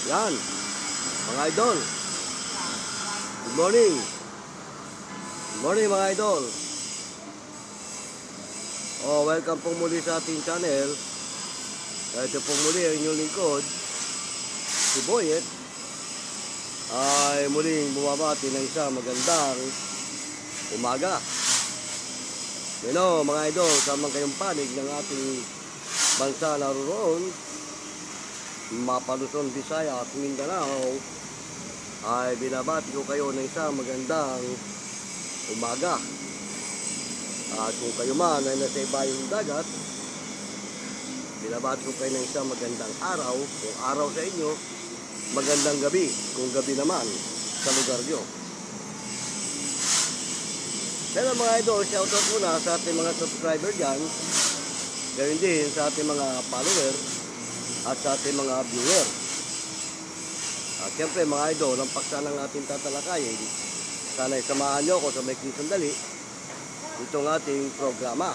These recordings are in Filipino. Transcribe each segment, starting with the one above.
Yan, mga idol. Good morning. Good morning mga idol. Welcome pong muli sa ating channel. Ito pong muli ang inyong lingkod, si Boyet, ay muling bumabati ng isang magandang umaga. Mga idol, tamang kayong panig ng ating bansa naroon, Mapaluson, Visaya at Mindanao, ay binabati ko kayo ng isang magandang umaga. At kung kayo man ay nasa ibayong dagat, binabati ko kayo ng isang magandang araw. Kung araw sa inyo, magandang gabi. Kung gabi naman sa lugar nyo. Pero mga idol, shoutout muna sa ating mga subscriber dyan. Gayun din sa ating mga follower at sa ating mga viewer. At siyempre mga idol, ang paksa ng ating tatalakayin, sana'y samahan nyo ako sa maikling sandali itong ating programa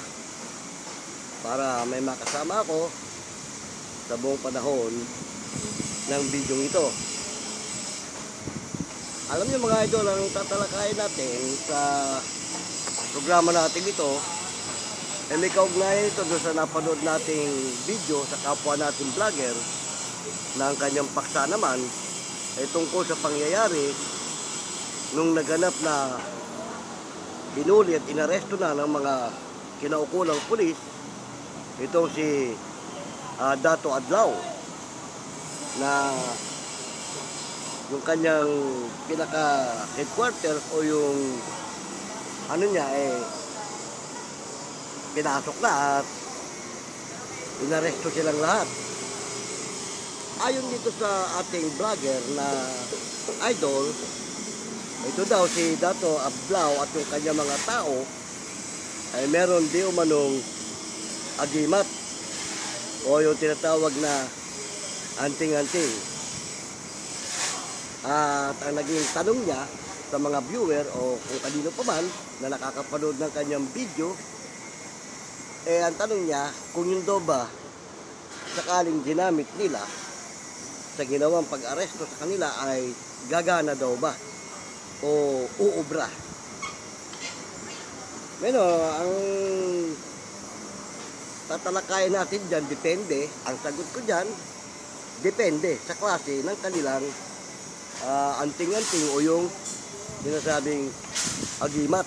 para may makasama ako sa buong panahon ng video ito. Alam niyo mga idol, ang tatalakayin natin sa programa natin ito ay may kaugnayan ito doon sa napanood nating video sa kapwa nating vlogger na ang kanyang paksa naman ay tungkol sa pangyayari nung naganap na binuli at inaresto na ng mga kinaukulang pulis itong si Dato Adlaw, na yung kanyang pinaka headquarters o yung ano niya pinasok na at inaresto silang lahat. Ayon dito sa ating vlogger na idol, ito daw si Dato Adlaw at yung kanya mga tao ay meron di umanong agimat o yung tinatawag na anting-anting. At ang naging tanong niya sa mga viewer o kung kanino pa man na nakakapanood ng kanyang video, ang tanong niya kung yun daw ba sakaling ginamit nila sa ginawang pag-aresto sa kanila ay gagana daw ba o uubra. Ang tatalakayin natin dyan, depende. Ang sagot ko dyan, depende sa klase ng kanilang anting-anting o yung sinasabing agimat.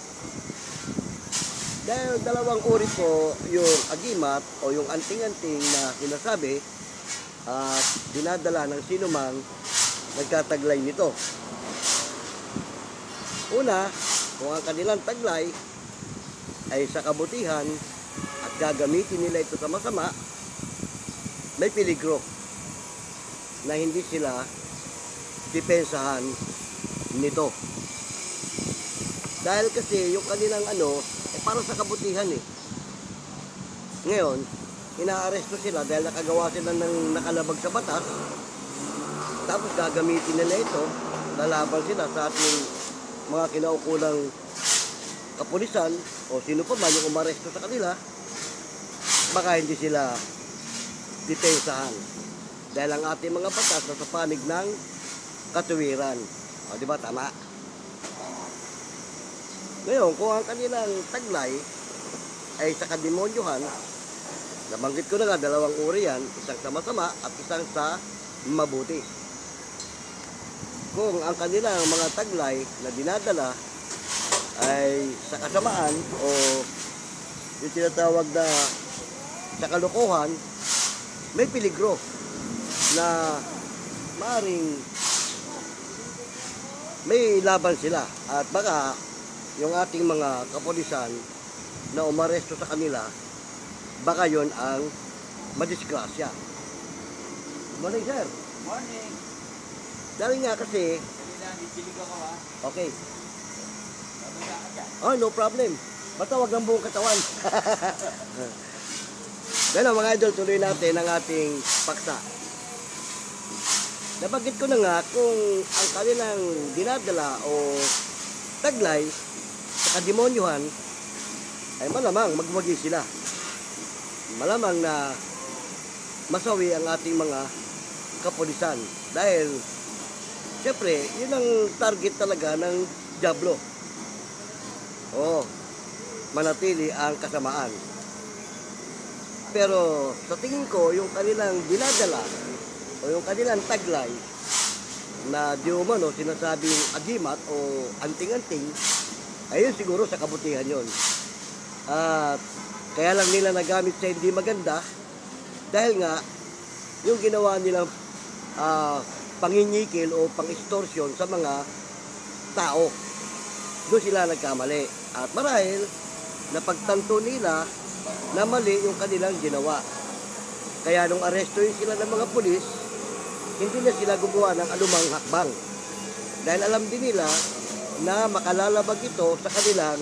Dahil dalawang uri po yung agimat o yung anting-anting na sinasabi at dinadala ng sino mang nagkataglay nito. Una, kung ang kanilang taglay ay sa kabutihan at gagamitin nila ito sa masama, may peligro na hindi sila depensahan nito. Dahil kasi yung kanilang para sa kabutihan Ngayon, inaaresto sila dahil nakagawa sila ng nakalabag sa batas. Tapos gagamitin nila ito, lalaban sila sa ating mga kinaukulang kapulisan o sino pa man yung umaresto sa kanila, baka hindi sila depensahan. Dahil ang ating mga batas nasa panig ng katuwiran. O, di ba? Tama. Ngayon, kung ang kanilang taglay ay sa kademonyohan, nabanggit ko na nga, dalawang uri yan, isang sa masama at isang sa mabuti. Kung ang kanilang mga taglay na dinadala ay sa kasamaan o yung tinatawag na sa kalokohan, may peligro na maaaring may laban sila at baka yung ating mga kapulisan na umaresto sa kanila, baka yon ang madisgrasya. Good morning, sir. Morning. Dahil nga kasi, okay. No problem. Basta wag ng buong katawan. Pero mga idol, tuloy natin ang ating paksa. Nabanggit ko na nga kung ang kanilang dinadala o taglay sa kademonyohan ay malamang magwagi sila. Malamang na masawi ang ating mga kapulisan. Dahil, siyempre, yun ang target talaga ng Diablo. Oo, manatili ang kasamaan. Pero sa tingin ko, yung kanilang dinadala o yung kanilang taglay na di umano sinasabing agimat o anting-anting, ayun siguro sa kabutihan yon. At kaya lang nila nagamit sa hindi maganda dahil nga yung ginawa nilang panginyikil o pang-extortion sa mga tao. Doon sila nagkamali. At marahil napagtanto nila na mali yung kanilang ginawa. Kaya nung arestuin sila ng mga pulis, hindi na sila gumawa ng anumang hakbang. Dahil alam din nila na makalalabag ito sa kanilang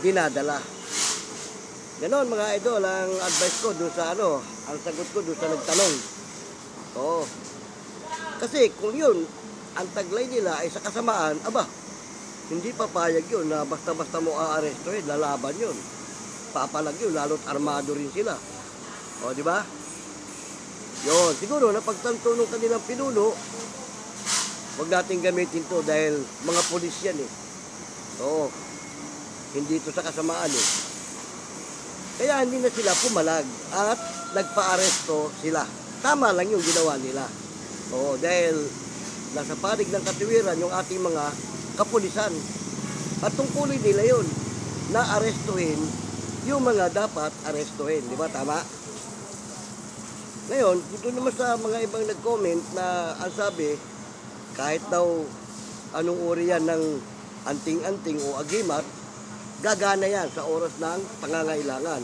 dinadala. Ganon mga idol, ang advice ko doon sa ang sagot ko doon sa nagtanong. Oo. Kasi kung yun, ang taglay nila ay sa kasamaan, aba, hindi papayag yun na basta-basta mo aarestuin, lalaban yun. Papalag yun, lalo't armado rin sila. O, di ba? Yun, siguro napagtanto nung kanilang pinuno, huwag natin gamitin to dahil mga pulis yan eh. Oo, hindi ito sa kasamaan eh. Kaya hindi na sila pumalag at nagpa-aresto sila. Tama lang yung ginawa nila. Oo, dahil nasa panig ng katiwiran yung ating mga kapulisan. At tungkulin nila yun na arestuhin yung mga dapat arestuhin. Di ba? Tama? Ngayon, dito naman sa mga ibang nag-comment na ang sabi, kahit daw anong uri yan ng anting-anting o agimat, gagana yan sa oras ng pangangailangan.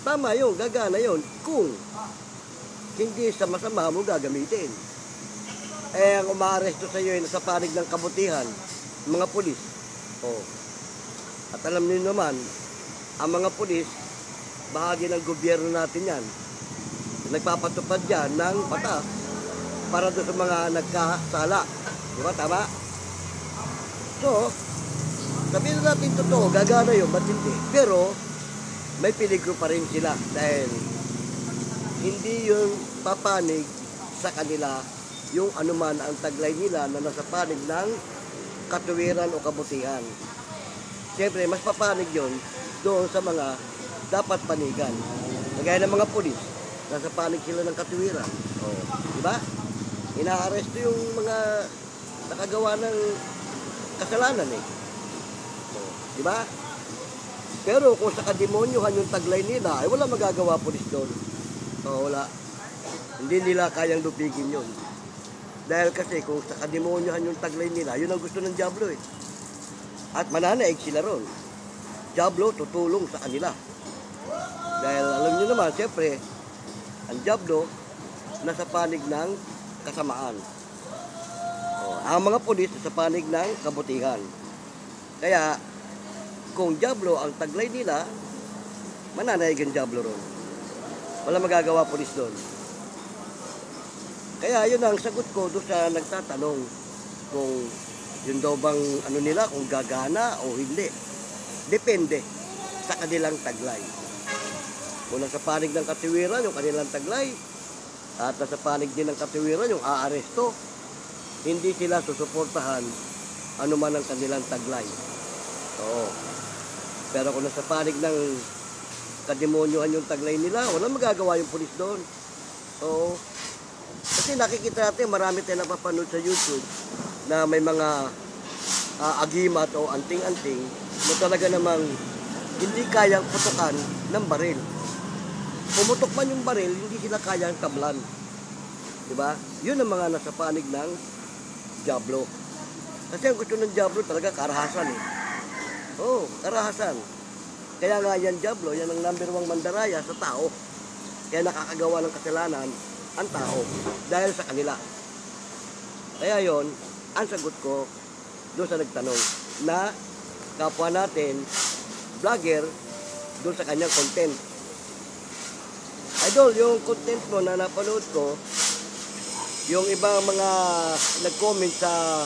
Tama yun, gagana yun kung hindi sa masama mo gagamitin. Eh, ang umaaresto sa iyo ay nasa panig ng kabutihan, mga pulis. Oh. At alam niyo naman, ang mga pulis, bahagi ng gobyerno natin yan. Nagpapatupad yan ng batas para doon sa mga nagkasala. Di ba? Tama? So, sabihin natin totoo, gagana yun, ba't hindi? Pero, may peligro pa rin sila dahil hindi yung papanig sa kanila yung anuman ang taglay nila na nasa panig ng katuwiran o kabutihan. Siyempre, mas papanig yun doon sa mga dapat panigan. Kagaya ng mga pulis, nasa panig sila ng katuwiran. O, diba? Inaaresto yung mga nakagawa ng kasalanan eh. O, diba? Pero kung sa kademonyohan yung taglay nila, ay wala magagawa pulis doon. O, wala. Hindi nila kayang lupigin yun. Dahil kasi kung sa kademonyohan yung taglay nila, yun ang gusto ng Diablo eh. At mananaig sila ron. Diablo tutulong sa kanila. Dahil alam nyo naman, siyempre, ang Diablo nasa panig ng kasamaan. O, ang mga pulis nasa panig ng kabutihan. Kaya, kung Diablo ang taglay nila, mananaig ang Diablo ron. Wala magagawa pulis doon. Kaya yun ang sagot ko doon sa nagtatanong kung yun daw bang ano nila, kung gagana o hindi. Depende sa kanilang taglay. Kung nasa panig ng katiwiran yung kanilang taglay at nasa panig din ng katiwiran yung aaresto, hindi sila susuportahan anuman ang kanilang taglay. Oo. Pero kung nasa panig ng kademonyohan yung taglay nila, walang magagawa yung pulis doon. Oo. Kasi nakikita natin, marami tayong napapanood sa YouTube na may mga agimat o anting-anting na talaga namang hindi kayang putukan ng baril. Pumutok man yung baril, hindi sila kayang tablan. Diba? Yun ang mga nasa panig ng Diablo. Kasi ang gusto ng Diablo talaga karahasan eh. Oo, karahasan. Kaya nga yan Diablo, yan ang number 1 mandaraya sa tao. Kaya nakakagawa ng kasalanan ang tao dahil sa kanila. Kaya yon ang sagot ko doon sa nagtanong na kapwa natin vlogger doon sa kanyang content. Idol, yung content mo na napanood ko, yung ibang mga nag-comment sa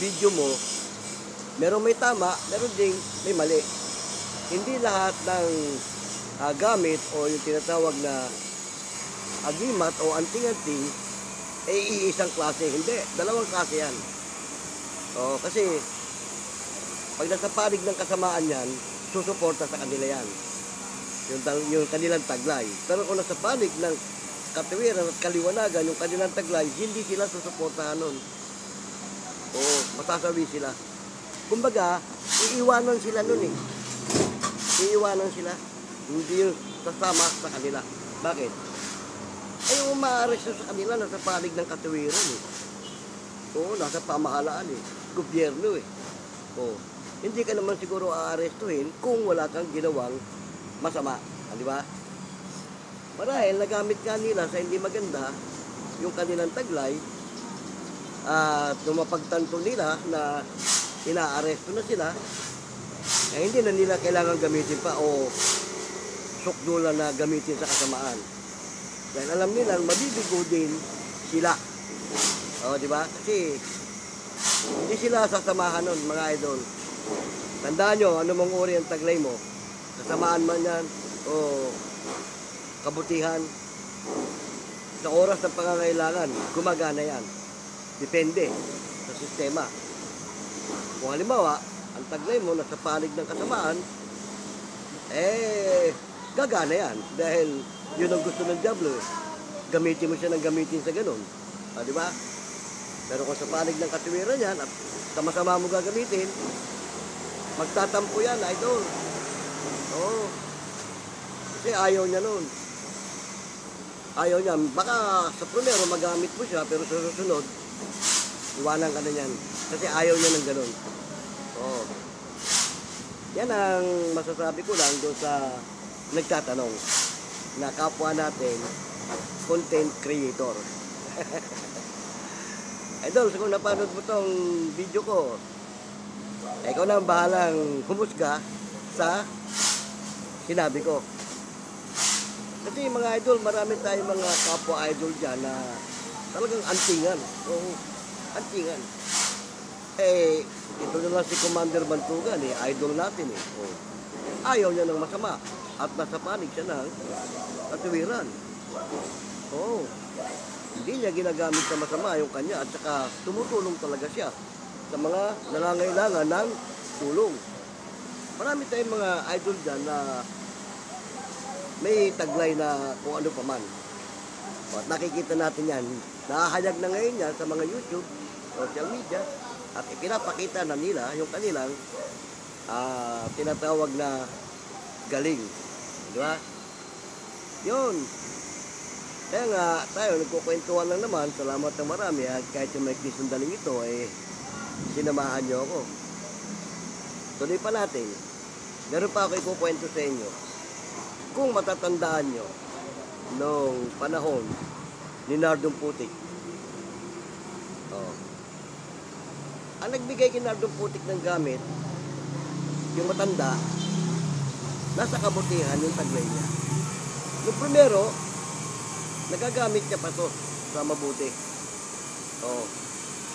video mo, meron may tama, meron ding may mali. Hindi lahat ng gamit o yung tinatawag na agimat o anting-anting, iisang klase. Hindi, dalawang klase yan. Kasi, pag nasa panig ng kasamaan yan, susuporta sa kanila yan. Yung kanilang taglay. Pero kung nasa panig ng katuwiran at kaliwanagan, yung kanilang taglay, hindi sila susuportahan nun. Masasawi sila. Kumbaga, iiwanan sila nun eh. Iiwanan sila. Hindi yung sasama sa kanila. Bakit? Ay, yung umaares sa kanila, nasa panig ng katuwiran eh. Nasa pamahalaan eh. Gobyerno eh. Hindi ka naman siguro aarestuhin kung wala kang ginawang masama. Di ba? Marahil, nagamit ka nila sa hindi maganda yung kanilang taglay at mapagtanto nila na inaaresto na sila, hindi na nila kailangan gamitin pa o sukdulan na gamitin sa kasamaan. Dahil alam nila, mabibigo din sila. Di ba? Kasi hindi sila sasamahan nun, mga idol. Tandaan nyo, ano mong uri ang taglay mo, kasamaan man yan o kabutihan, sa oras ng pangangailangan, gumagana yan. Depende sa sistema. Kung halimbawa, ang taglay mo nasa panig ng kasamaan, gagana yan. Dahil yun ang gusto ng diablo eh. Gamitin mo siya ng gamitin sa ganun. Di ba? Pero kung sa panig ng katuwiran yan, at sama-sama mo gagamitin, magtatampo yan, idol. Kasi ayaw niya nun. Ayaw niya. Baka sa primero magamit mo siya, pero sa susunod, iwanan ka na yan. Kasi ayaw niya ng ganun. Yan ang masasabi ko lang doon sa nagtatanong na kapwa natin content creator. Idol, kung napanood mo tong video ko, ikaw na ang bahalang humusga sa sinabi ko. Kasi mga idol, marami tayong mga kapwa idol dyan na talagang antingan. Antingan. Ito na lang si Commander Bantugan, idol natin eh. Ayaw niya ng masama at nasa panig siya ng katuwiran. Hindi niya ginagamit sa masama yung kanya at saka tumutulong talaga siya sa mga nangangailangan ng tulong. Marami tayong mga idol dyan na may taglay na kung ano pa man. At nakikita natin yan. Nakahayag na ngayon yan sa mga YouTube, social media, at ipinapakita na nila yung kanilang tinatawag na galing. Di ba? Yun. Kaya nga, tayo nagkukwentuhan lang naman. Salamat ng marami. At kahit yung may kisundaling ito, sinamahan nyo ako. Tuloy pa natin. Meron pa ako ikukwento sa inyo. Kung matatandaan nyo, noong panahon ni Nardong Putik. Ang nagbigay kay Nardong Putik ng gamit, yung matanda, nasa kabutihan yung taglay niya. Noong primero, nagagamit niya pa to sa mabuti.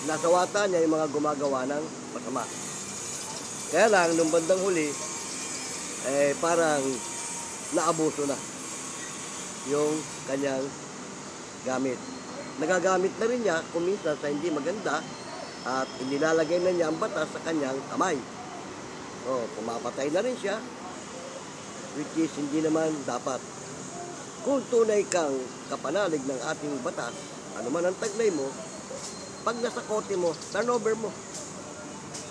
Nasawata niya yung mga gumagawa ng masama. Kaya lang, nung bandang huli, parang naabuso na yung kanyang gamit. Nagagamit na rin niya kung minsan sa hindi maganda at inilalagay na niya ang batas sa kanyang kamay. Pumapatay na rin siya, which is hindi naman dapat. Kung tunay kang kapanalig ng ating batas, ano man ang taglay mo, pag nasa kote mo, turnover mo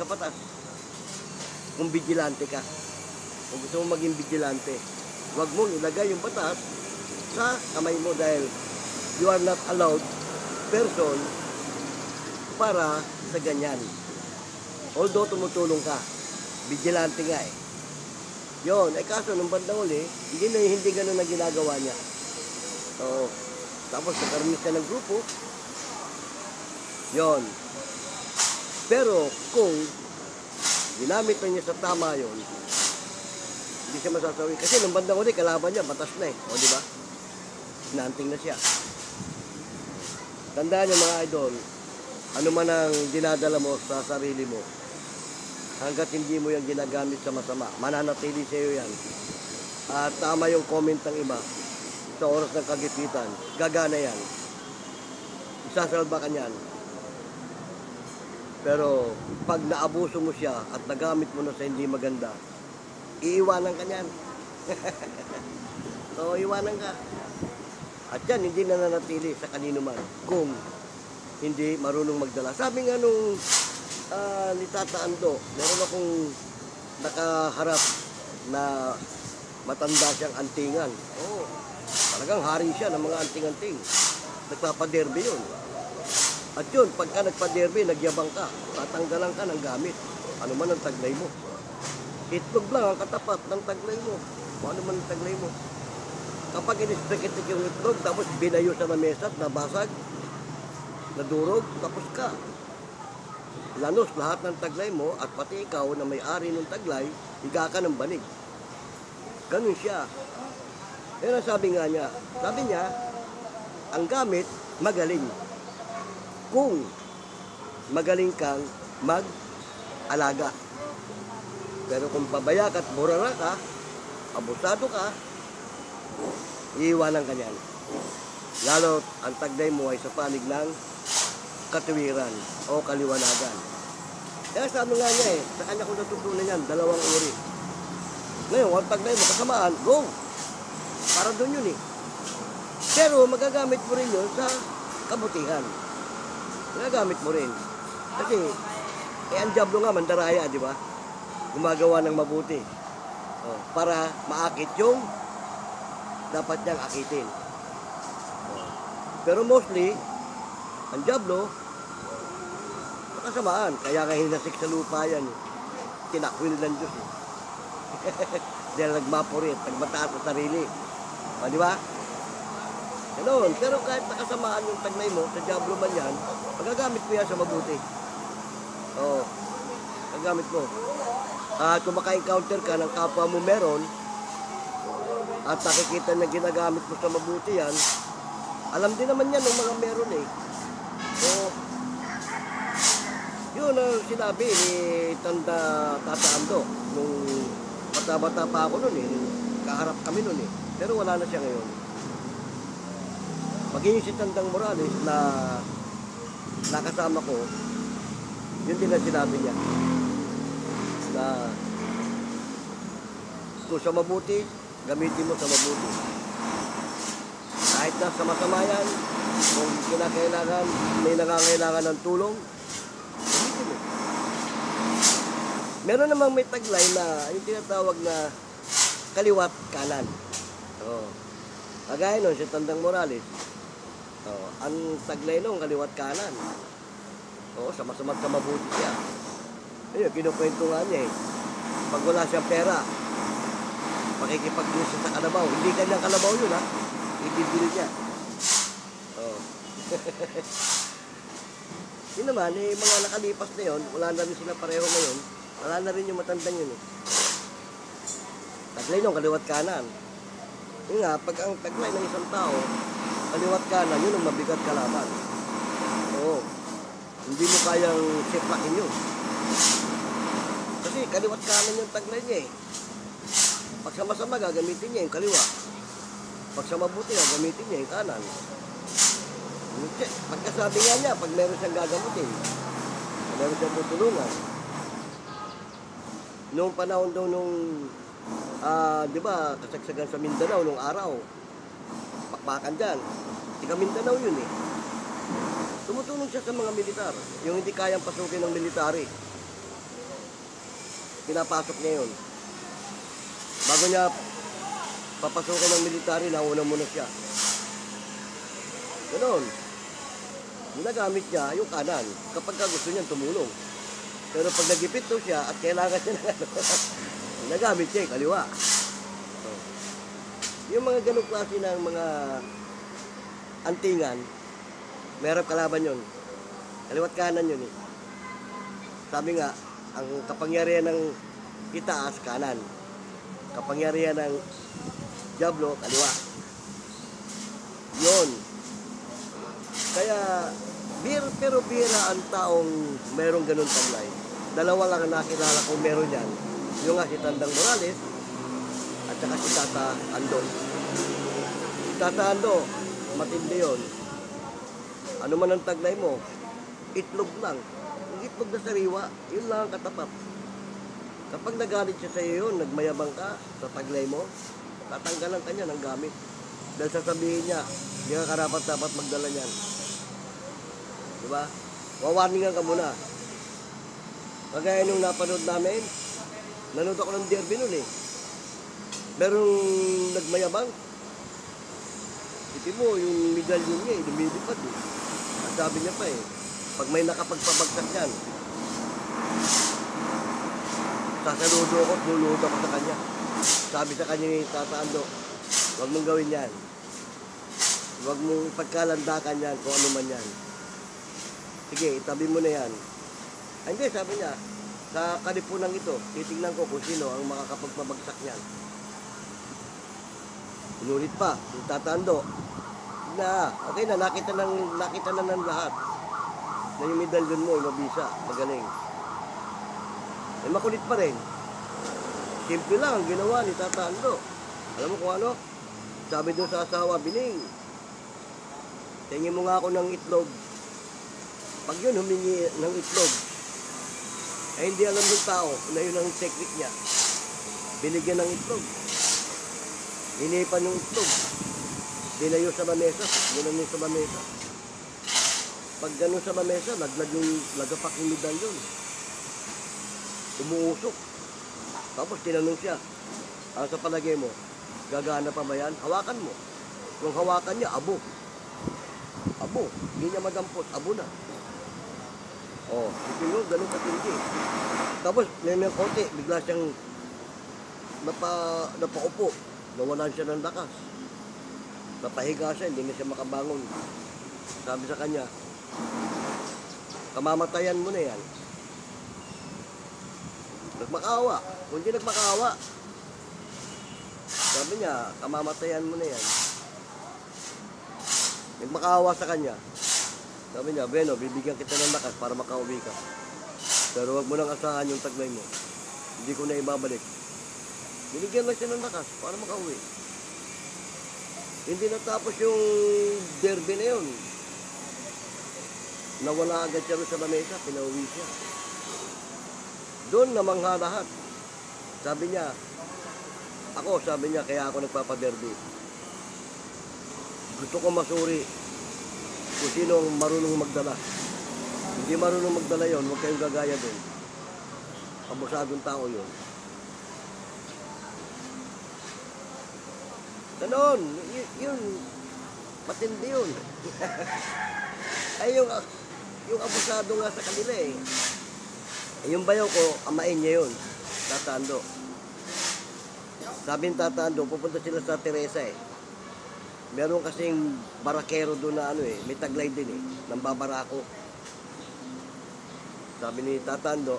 sa batas. Kung vigilante ka, kung gusto mo maging vigilante, huwag mong ilagay yung batas sa kamay mo dahil you are not allowed person para sa ganyan. Although tumutulong ka, vigilante nga eh. Yun, kaso nung bandang uli, hindi ganun ang ginagawa niya. Tapos nagkaroon siya ng grupo. Yun. Pero kung ginamit na niya sa tama yun, hindi siya masasawi. Kasi nung bandang uli, kalaban niya, batas na eh. Di ba? Nanting na siya. Tandaan niyo mga idol, ano man ang dinadala mo sa sarili mo, hanggat hindi mo yung ginagamit sa masama, mananatili sa iyo yan. At tama yung comment ng iba, sa oras ng kagipitan, gagana yan. Isasalba ka niyan. Pero pag naabuso mo siya at nagamit mo na sa hindi maganda, iiwanan ka niyan. So, iwanan ka. At yan, hindi na nanatili sa kanino man kung hindi marunong magdala. Sabi nga nung ni Tata Ando, meron akong nakaharap na matanda siyang antingan. Oo, talagang hari siya ng mga anting-anting. Nagpapaderby yun. At yun, pagka nagpaderby, nagyabang ka, tatanggalan ka ng gamit. Ano man ang taglay mo. Itlog lang ang katapat ng taglay mo. Ano man ang taglay mo. Kapag inispekitik yung itlog, tapos binayo sa mesa at nabasag, nadurog, tapos ka. Lanos lahat ng taglay mo at pati ikaw na may-ari ng taglay, higa ka ng banig. Ganun siya. Pero sabi niya, ang gamit, magaling. Kung magaling kang mag-alaga. Pero kung pabayak at burara ka, abusado ka, iiwanan ka niyan. Lalo ang taglay mo ay sa panig ng katuwiran o kaliwanagan. Kaya sabi nga niya sa kanya ko natutunan yan, 2 uri. Ngayon, ang taglay mo kasamaan, go! Para doon yun Pero magagamit mo rin yun sa kabutihan. Magagamit mo rin. Kasi, ang diablo nga, mandaraya, di ba? Gumagawa ng mabuti. Para maakit yung dapat niyang akitin. Pero mostly, ang diablo, makasamaan. Kaya nga hinasik sa lupa yan. Tinakwil ng Diyos. Dahil nagmapurit, nagmataas sa sarili. Di ba? Ganoon. Pero kahit nakasamaan yung taglay mo, sa diablo man yan, magagamit mo yan sa mabuti. Magagamit mo. At kung maka-encounter ka ng kapwa mo meron, at nakikita na ginagamit mo sa mabuti yan, alam din naman yan ng mga meron So, yun ang sinabi ni Tata Ando nung bata-bata pa ako nun kaharap kami nun Pero wala na siya ngayon. Maging si Tandang Morales na nakasama ko, yun din ang sinabi niya. Na kung sa mabuti, gamitin mo sa mabuti. Kahit na sa masama yan, kung kinakailangan, may nangangailangan ng tulong, gamitin mo. Meron namang may taglay na yung tinatawag na kaliwat kanan. Kagaya nun, si Tandang Morales. Ang taglay nun, kaliwat kanan. Sa masama sa mabuti siya. Ayun, kinukwento nga niya Pag wala siyang pera, makikipag-gusto sa kalabaw. Hindi kanyang kalabaw yun ibibili niya. Yun naman, mga nakalipas na yun, wala na rin sila pareho ngayon. Wala na rin yung matandang yun Taglay nung kaliwat kanan. Yun nga, pag ang taglay ng isang tao, kaliwat kanan, yun ang mabigat kalaban. Hindi mo kayang siplakin yun. Kasi kaliwat kanan yung taglay niya Pag sa masama, gagamitin niya yung kaliwa. Pag sa mabuti, gagamitin niya yung kanan. Pagkasabi nga niya, pag meron siyang gagamutin, meron siyang tutulungan. Noong panahon daw di ba, kasagsagan sa Mindanao nung araw, pakpakan dyan. Tika Mindanao yun Tumutulong siya sa mga militar. Yung hindi kayang pasukin ng military. Pinapasok niya yun. Bago niya papasukin ng military, nauna muna siya. Ganon. Ginagamit niya yung kanan kapag gusto niyang tumulong. Pero pag nagipit daw siya at kailangan niya ng ginagamit niya yung kaliwa. Yung mga ganong klase ng mga antingan, merap kalaban yun. Kaliwat kanan yun Sabi nga, ang kapangyarihan ng itaas, kanan. Kapangyarihan ng diablo, kaliwa. Yun. Kaya, pero bira ang taong merong ganun taglay. 2 lang ang nakilala kong meron yan. Yung nga si Tandang Morales at saka si Tata Ando. Tatando, matindi yun. Ano man ang taglay mo, itlog lang. Yung itlog na sariwa, yun lang ang katapat. Kapag nagalit siya sa iyo yun, nagmayabang ka sa taglay mo, tatanggalan ka niya ng gamit. Dahil sasabihin niya, hindi ka karapat-dapat magdala niyan. Diba? Wawarningan ka muna. Kagaya nung napanood namin, nanood ako ng derby nun eh. Merong nagmayabang. Isipin mo, yung medalyon niya eh, lumilipad eh. At sabi niya pa eh, pag may nakapagpabagsak yan, sasaludo ako, luludo ako sa kanya. Sabi sa kanya ni Tatando, huwag mong gawin yan. Huwag mong pagkalandakan yan kung ano man yan. Sige, itabi mo na yan. Ay, hindi, sabi niya, sa kalipunang ito, titignan ko kung sino ang makakapagpabagsak niyan. Inulit pa, yung Tatando. Na, okay na, nakita na ng lahat. Na yung medalyon mo, yung mabisa, magaling. Eh, makulit pa rin. Simple lang ang ginawa ni Tatando. Alam mo kung ano? Sabi doon sa asawa, Bining, tingin mo nga ako ng itlog. Pag yun humingi ng itlog, ay hindi alam ng tao na yun ang technique niya. Binigyan ng itlog. Hinipan yung itlog. Dinayo sa lamesa. Gano'n yung sa lamesa. Pag gano'n sa lamesa, laglag yung lagapak yung medalyon. Umuusok. Tapos tinanong siya, ano sa palagay mo? Gagana pa ba yan? Hawakan mo. Kung hawakan niya, abo. Abo. Hindi niya madampot. Abo na. Oh, isipin mo, ganun katindi. Tapos, may konti, bigla siyang napaupo. Nawalan siya ng lakas. Napahiga siya, hindi na siya makabangon. Sabi sa kanya, kamamatayan mo na yan. Nagmakaawa. Kung hindi nagmakaawa, sabi niya, kamamatayan mo na yan. Nagmakaawa sa kanya. Sabi niya, Beno, bibigyan kita ng lakas para makauwi ka. Pero wag mo nang asahan yung taglay mo. Hindi ko na ibabalik. Binigyan lang siya ng lakas para makauwi. Hindi natapos yung derby na yun. Nawala agad siya sa lamesa, pinauwi siya. Doon namangha lahat. Sabi niya, sabi niya, kaya ako nagpapaderby. Gusto ko masuri kung sino ang marunong magdala. Hindi marunong magdala yon, huwag kayong gagaya din. Abusadong tao yon. Ganon, yun, matindi yun. Ay, yung abusado nga sa kanila eh. Yung bayaw ko, amain niya yun, Tatando. Sabi ng Tatando, pupunta sila sa Teresa eh. Meron kasing barakero doon na may taglay din eh, ng babarako. Sabi ni Tatando,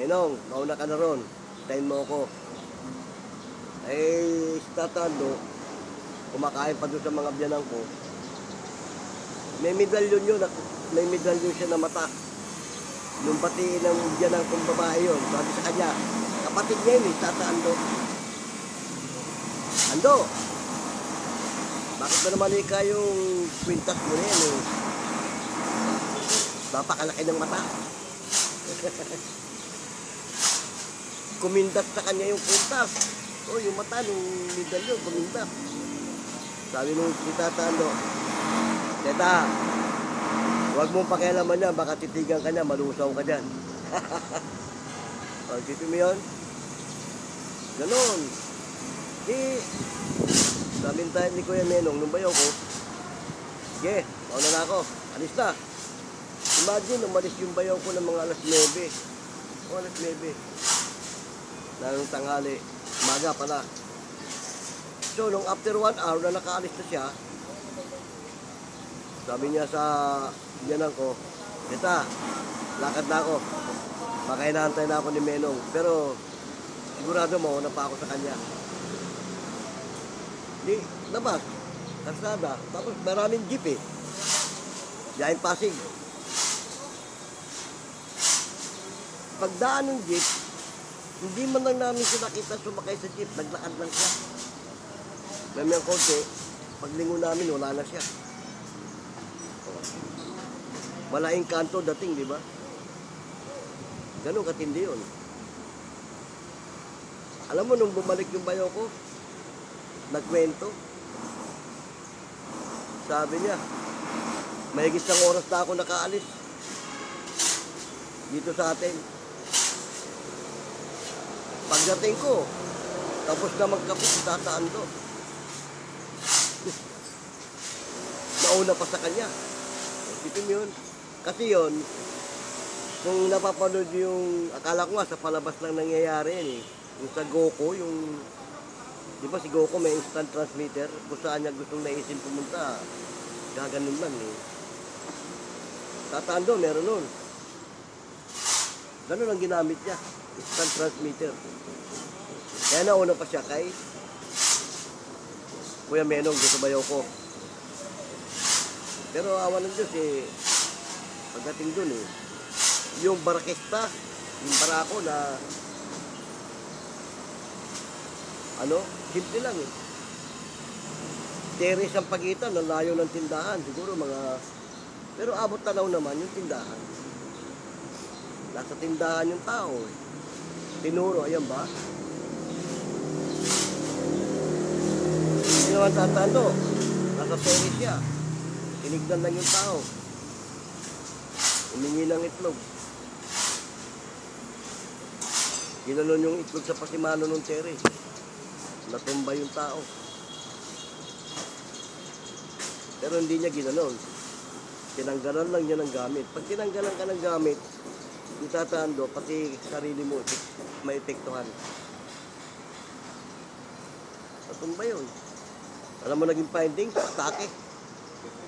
Minong, mauna ka na ron, tayin mo ako. Eh, si Tatando, kumakain pa doon sa mga biyanang ko. May medalyon yun, may medalyon siya na mata. Nung pati ng biyanang kong babae yun, sabi sa kanya, kapatid niya yun, Tatando. Ando, bakit ba naman yung kwintas mo na yan eh? Napakalaki ng mata. Kumindat sa kanya yung kwintas. Oh, yung mata nung medalyon, kumindat. Sabi nung si Tatando, Teta, huwag mong pakialaman yan, baka titigan ka niya, malusaw ka dyan. Pag-isipin mo yun? Ganon. Sabihin tayo ni Kuya Menong, nung bayaw ko, sige, mauna na ako, alis na. Imagine, umalis yung bayaw ko ng mga alas 9. O, alas 9. Nang tanghali, maga pala. So, nung after 1 hour na nakaalis na siya, sabi niya sa biyanan ko, Teta, lakad na ako. Baka inaantay na ako ni Menong. Pero, sigurado mauna pa ako sa kanya. Di, labas, kalsada, tapos maraming jeep eh. Diyan Pasig. Pagdaan ng jeep, hindi man lang namin siya nakita sumakay sa jeep, naglakad lang siya. Mamayang konti, paglingon namin, wala na siya. Malaking kanto dating, di ba? Ganun katindi yun. Alam mo, nung bumalik yung bayo ko, nagkwento. Sabi niya, may isang oras na ako nakaalis dito sa atin. Pagdating ko, tapos na magkape, tataan to. Nauna pa sa kanya. Isipin yun. Kasi yun, kung napapanood yung, akala ko nga sa palabas lang nangyayari yan eh. Yung sa Goku, yung, di ba si Goku may instant transmitter, kung saan niya gustong naisin pumunta, gaganon lang eh. Tataan doon, meron nun. Ganun ang ginamit niya, instant transmitter. Kaya nauna pa siya kay Kuya Menong dito bayaw ko. Pero awan ng Diyos eh, pagdating dun eh, yung barakista, yung barako na, ano, simple lang eh. Teres ang pagitan, ang layo ng tindahan, siguro mga, pero abot tanaw naman yung tindahan. Nasa tindahan yung tao eh. Tinuro, ayan ba? Hindi naman tatando, nasa teres siya. Tinignan lang yung tao. Humingi ng itlog. Ginanon yung itlog sa pasimano ng teres. Natumba yung tao. Pero hindi niya ginanon. Tinanggalan lang niya ng gamit. Pag tinanggalan ka ng gamit, itatando, pati sarili mo, maepektuhan. Natumba yun. Alam mo naging findings? Atake.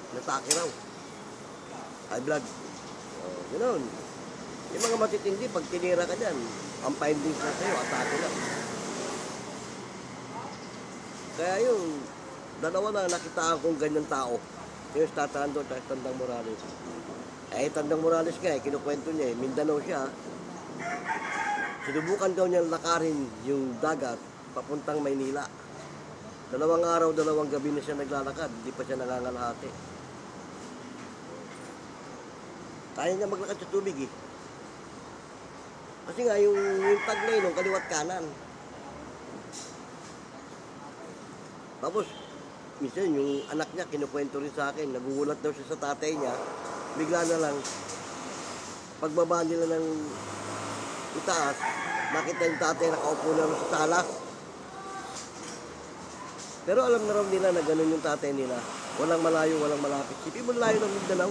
Natake raw. High blood. Oh, ganoon. Yung mga matitindi, pag tinira ka dyan, ang findings na sa'yo, atake lang. Kaya yung dalawa na nakita akong ganyan tao, yung Tatando at Tandang Morales. Eh, Tandang Morales nga, kinukwento niya, Mindanao siya. Sinubukan daw niya lakarin yung dagat papuntang Maynila. 2 araw, 2 gabi na siya naglalakad, hindi pa siya nangangalahati. Kaya niya maglakad sa tubig eh. Kasi nga, yung taglay nung kaliwat kanan. Tapos, minsan yung anak niya, kinukwento rin sa akin, nagugulat daw siya sa tatay niya, bigla na lang, pagbaba nila ng itaas, nakita yung tatay nakaupo na sa sala. Pero alam na raw nila na ganun yung tatay nila. Walang malayo, walang malapit. Sipi mo layo ng Mindanao.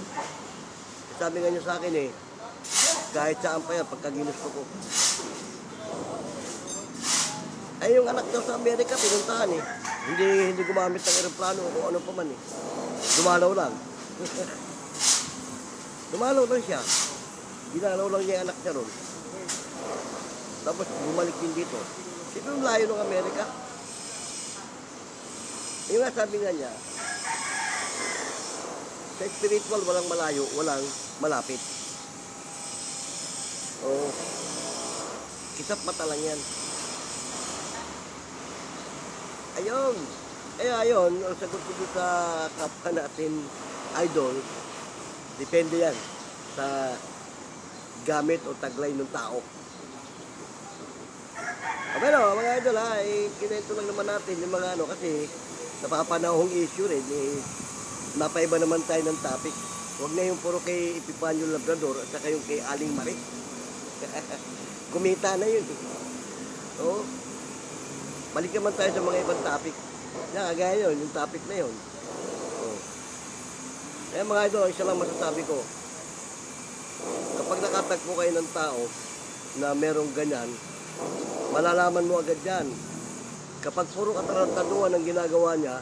Sabi nga niya sa akin eh, kahit saan pa yan, pagka ginusto ko. Ay, yung anak daw sa Amerika, pinuntahan eh. Hindi gumamit ng aeroplano o ano pa man eh. Dumalaw lang. Dumalaw lang siya. Dinalaw lang niya yung anak niya ron. Tapos bumalik din dito. Sipi mo layo ng Amerika. Yung nga sabi nga niya, sa spiritual walang malayo, walang malapit. O, kisap mata lang yan. Ayun. Ayun, ang sagot ko sa kapwa natin, idol, depende yan sa gamit o taglay ng tao. Pero mga idol ha, kinento lang naman natin yung mga ano kasi napapanahong issue rin eh, napaiba naman tayo ng topic. Huwag na yung puro kay Epifanio Labrador at saka yung kay Aling Marie. Kumita na yun eh. Oo. Balik naman tayo sa mga ibang topic. Kagaya yun, yung topic na yun. Oo. Kaya mga idol, isa lang masasabi ko. Kapag nakatagpo kayo ng tao na merong ganyan, malalaman mo agad yan. Kapag puro katarantaduan ang ginagawa niya,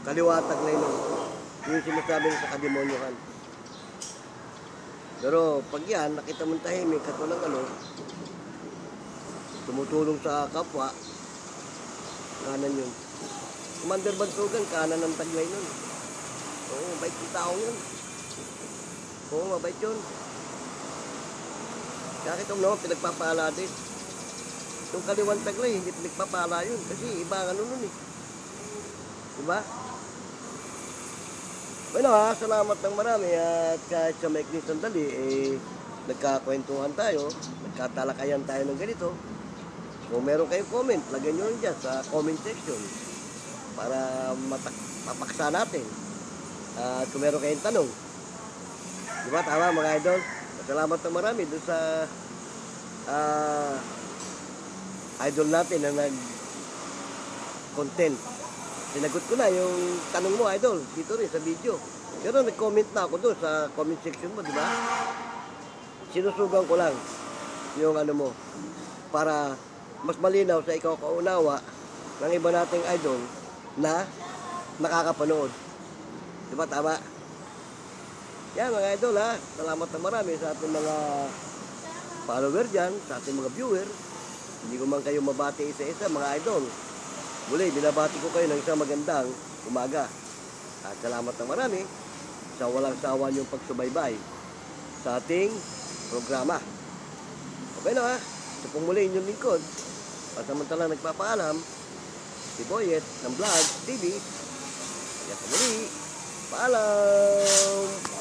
kaliwatag na yun. Yung sinasabi sa kademonyohan. Pero pag yan, nakita mong tahimik at walang ano, tumutulong sa kapwa, kanan yun. Commander Bantugan, kanan ng taglay nun. Oo, mabait yung tao yun. Oo, mabait yun. Kaya kita mo naman, pinagpapaala din. Yung kaliwang taglay, hindi nagpapala yun. Kasi iba ang ano nun eh. Diba? Bueno salamat ng marami at kahit sa maikling sandali, nagkakwentuhan tayo, nagkatalakayan tayo ng ganito. Kung meron kayong comment, lagyan nyo rin dyan sa comment section para mapaksa natin. At kung meron kayong tanong, diba tama mga idol? Salamat ng marami doon sa idol natin na nag-content. Sinagot ko na yung tanong mo, idol, dito rin sa video. Pero nag-comment na ako doon sa comment section mo, di ba? Sinusugan ko lang yung ano mo para mas malinaw sa ikaw kaunawa ng iba nating idol na nakakapanood. Di ba tama? Yan mga idol ha. Salamat na marami sa ating mga follower dyan, sa ating mga viewer. Hindi ko man kayo mabati isa-isa mga idol. Muli, binabati ko kayo ng isang magandang umaga. At salamat na marami sa walang sawa niyong pagsubaybay sa ating programa. Okay na ha. Ito pong muli inyong lingkod. Pasamantala nagpapaalam, si Boyet ng Vlog TV. Kaya sa muli, paalam!